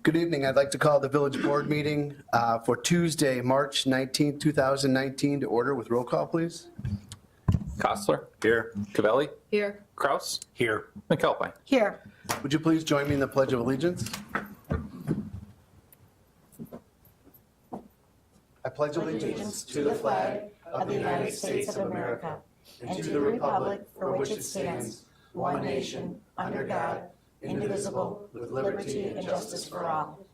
Good evening. I'd like to call the village board meeting for Tuesday, March 19, 2019 to order with roll call, please. Kostler. Here. Cavelli. Here. Kraus. Here. McAlpine. Here. Would you please join me in the Pledge of Allegiance? I pledge allegiance To the flag of the United States of America and to the republic for which it stands, one nation, under God, indivisible, with liberty and justice for all.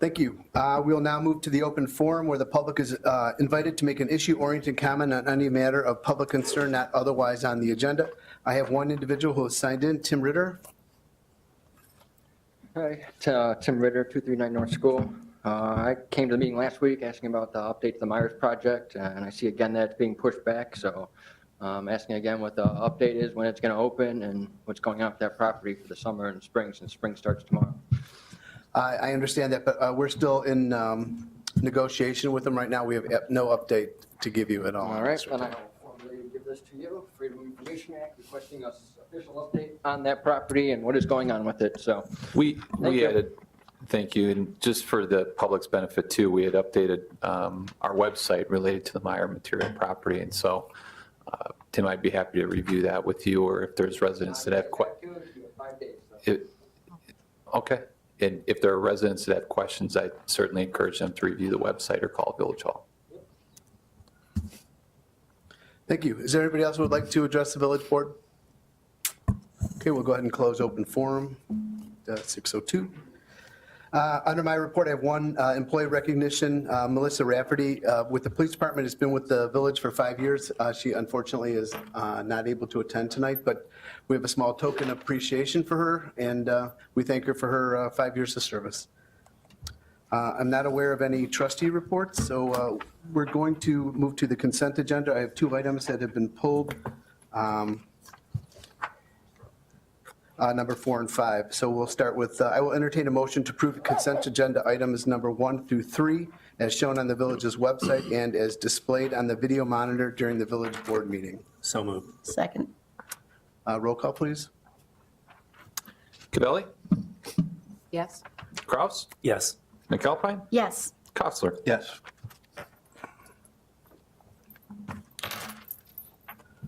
Thank you. We will now move to the open forum where the public is invited to make an issue-oriented comment on any matter of public concern not otherwise on the agenda. I have one individual who has signed in, Tim Ritter. Hi, Tim Ritter, 239 North School. I came to the meeting last week asking about the update to the Myers project, and I see again that it's being pushed back, so I'm asking again what the update is, when it's going to open, and what's going on with that property for the summer and spring, since spring starts tomorrow. I understand that, but we're still in negotiation with them right now. We have no update to give you at all. All right, then I will formally give this to you, Freedom of Information Act, requesting an official update on that property and what is going on with it, so. We you. added, thank you, and just for the public's benefit too, we had updated our website related to the Meyer material property, and so Tim, I'd be happy to review that with you, or if there's residents that have questions. 5 days. Okay, and if there are residents that have questions, I certainly encourage them to review the website or call Village Hall. Thank you. Is there anybody else who would like to address the village board? Okay, we'll go ahead and close open forum, 6:02. Under my report, I have one employee recognition, Melissa Rafferty. With the police department, has been with the village for 5 years. She unfortunately is not able to attend tonight, but we have a small token of appreciation for her, and we thank her for her 5 years of service. I'm not aware of any trustee reports, so we're going to move to the consent agenda. I have 2 items that have been pulled. Number 4 and 5. So we'll start with, I will entertain a motion to approve the consent agenda items number 1 through 3 as shown on the village's website and as displayed on the video monitor during the village board meeting. So moved. Second. Roll call, please. Cavelli. Yes. Kraus. Yes. McAlpine. Yes. Kostler. Yes.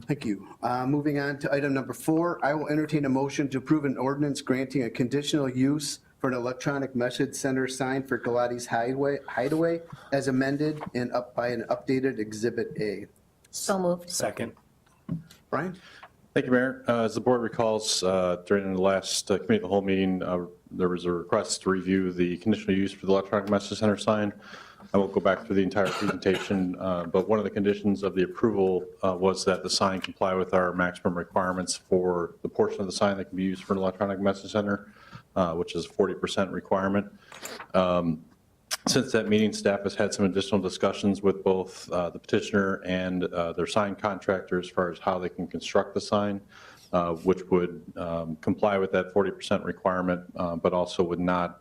Thank you. Moving on to item number 4, I will entertain a motion to approve an ordinance granting a conditional use for an electronic message center sign for Galati's Hideaway as amended and up by an updated Exhibit A. So moved. Second. Brian? Thank you, Mayor. As the board recalls, during the last committee of the whole meeting, there was a request to review the conditional use for the electronic message center sign. I won't go back through the entire presentation, but one of the conditions of the approval was that the sign comply with our maximum requirements for the portion of the sign that can be used for an electronic message center, which is a 40% requirement. Since that meeting, staff has had some additional discussions with both the petitioner and their sign contractor as far as how they can construct the sign, which would comply with that 40% requirement, but also would not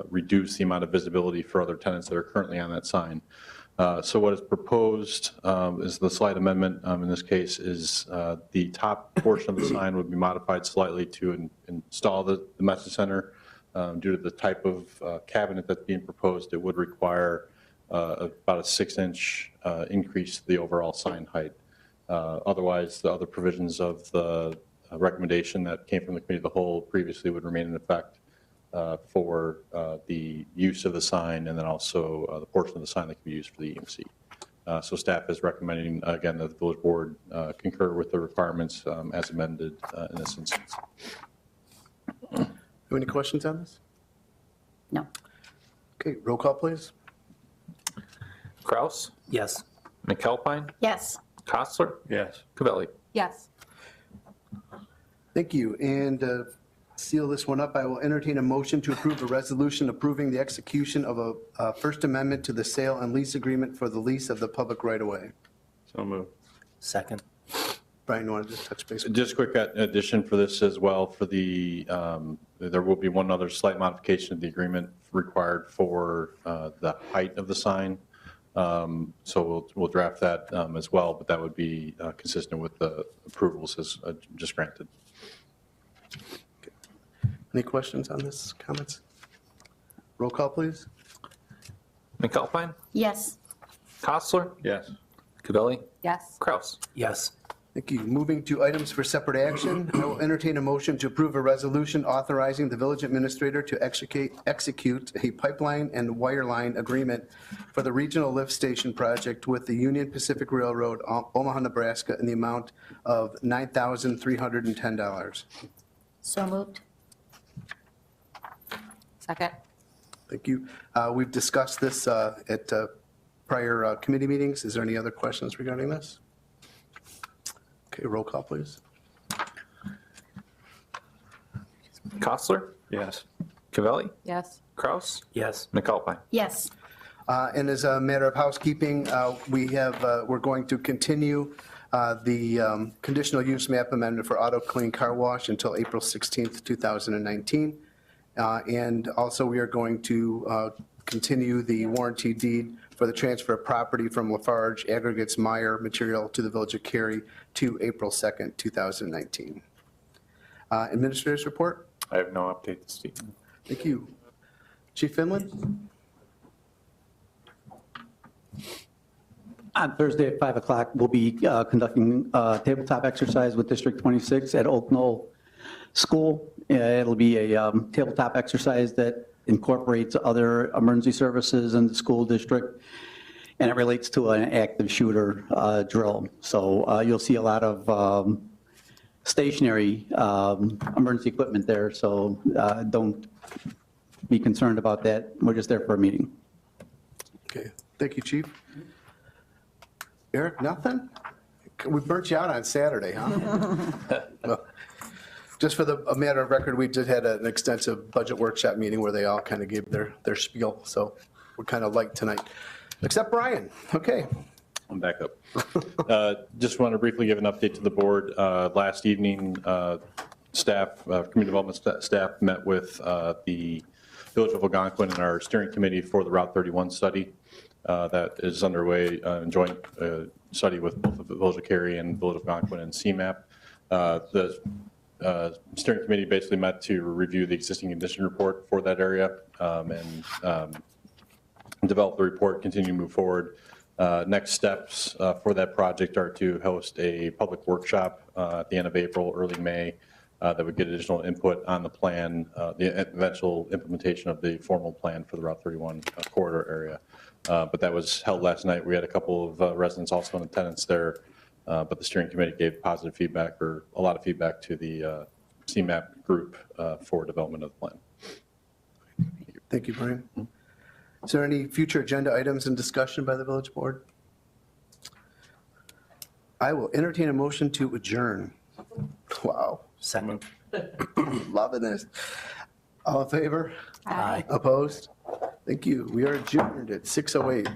reduce the amount of visibility for other tenants that are currently on that sign. So what is proposed is the slight amendment in this case is the top portion of the sign would be modified slightly to install the message center. Due to the type of cabinet that's being proposed, it would require about a 6-inch increase to the overall sign height. Otherwise, the other provisions of the recommendation that came from the committee of the whole previously would remain in effect for the use of the sign and then also the portion of the sign that can be used for the EMC. So staff is recommending, again, that the village board concur with the requirements as amended in this instance. Have any questions on this? No. Okay, roll call, please. Kraus. Yes. McAlpine. Yes. Kostler. Yes. Cavelli. Yes. Thank you. And seal this one up, I will entertain a motion to approve a resolution approving the execution of a First Amendment to the sale and lease agreement for the lease of the public right-of-way. So moved. Second. Brian, you want to just touch base? Just a quick addition for this as well. For the there will be one other slight modification of the agreement required for the height of the sign. So we'll draft that as well, but that would be consistent with the approvals as just granted. Any questions on this, comments? Roll call, please. McAlpine, Yes. Costello, Yes. Cavelli, Yes. Kraus. Yes. Thank you. Moving to items for separate action, I will entertain a motion to approve a resolution authorizing the village administrator to execute a pipeline and wireline agreement for the regional lift station project with the Union Pacific Railroad, Omaha, Nebraska, in the amount of $9,310. So moved. Second. Thank you. We've discussed this at prior committee meetings. Is there any other questions regarding this? Okay, roll call, please. Costello, Yes. Cavelli, Yes. Kraus, Yes. McAlpine. Yes. And as a matter of housekeeping, we're going to continue the conditional use map amendment for Auto Clean Car Wash until April 16th, 2019. And also, we are going to continue the warranty deed for the transfer of property from Lafarge Aggregates Meyer Material to the Village of Cary to April 2nd, 2019. Administrator's report. I have no update this evening. Thank you. Chief Finland? On Thursday at 5 o'clock, we'll be conducting a tabletop exercise with District 26 at Oak Knoll School. It'll be a tabletop exercise that incorporates other emergency services in the school district, and it relates to an active shooter drill. So you'll see a lot of stationary emergency equipment there, so don't be concerned about that. We're just there for a meeting. Okay, thank you, Chief. Eric, nothing? We burnt you out on Saturday, huh? Well, just for a matter of record, we just had an extensive budget workshop meeting where they all kind of gave their spiel, so we're kind of light tonight. Except Brian, okay. I'm back up. Just want to briefly give an update to the board. Last evening, staff, community development staff met with the Village of Algonquin and our steering committee for the Route 31 study that is underway, joint study with both the Village of Cary and Village of Algonquin and CMAP. The steering committee basically met to review the existing condition report for that area and develop the report, continue to move forward. Next steps for that project are to host a public workshop at the end of April, early May, that would get additional input on the plan, the eventual implementation of the formal plan for the Route 31 corridor area. But that was held last night. We had a couple of residents also in attendance there, but the steering committee gave positive feedback, or a lot of feedback, to the CMAP group for development of the plan. Thank you, Brian. Is there any future agenda items in discussion by the village board? I will entertain a motion to adjourn. Wow, Second. loving this. All in favor? Aye. Opposed? Thank you. We are adjourned at 6:08.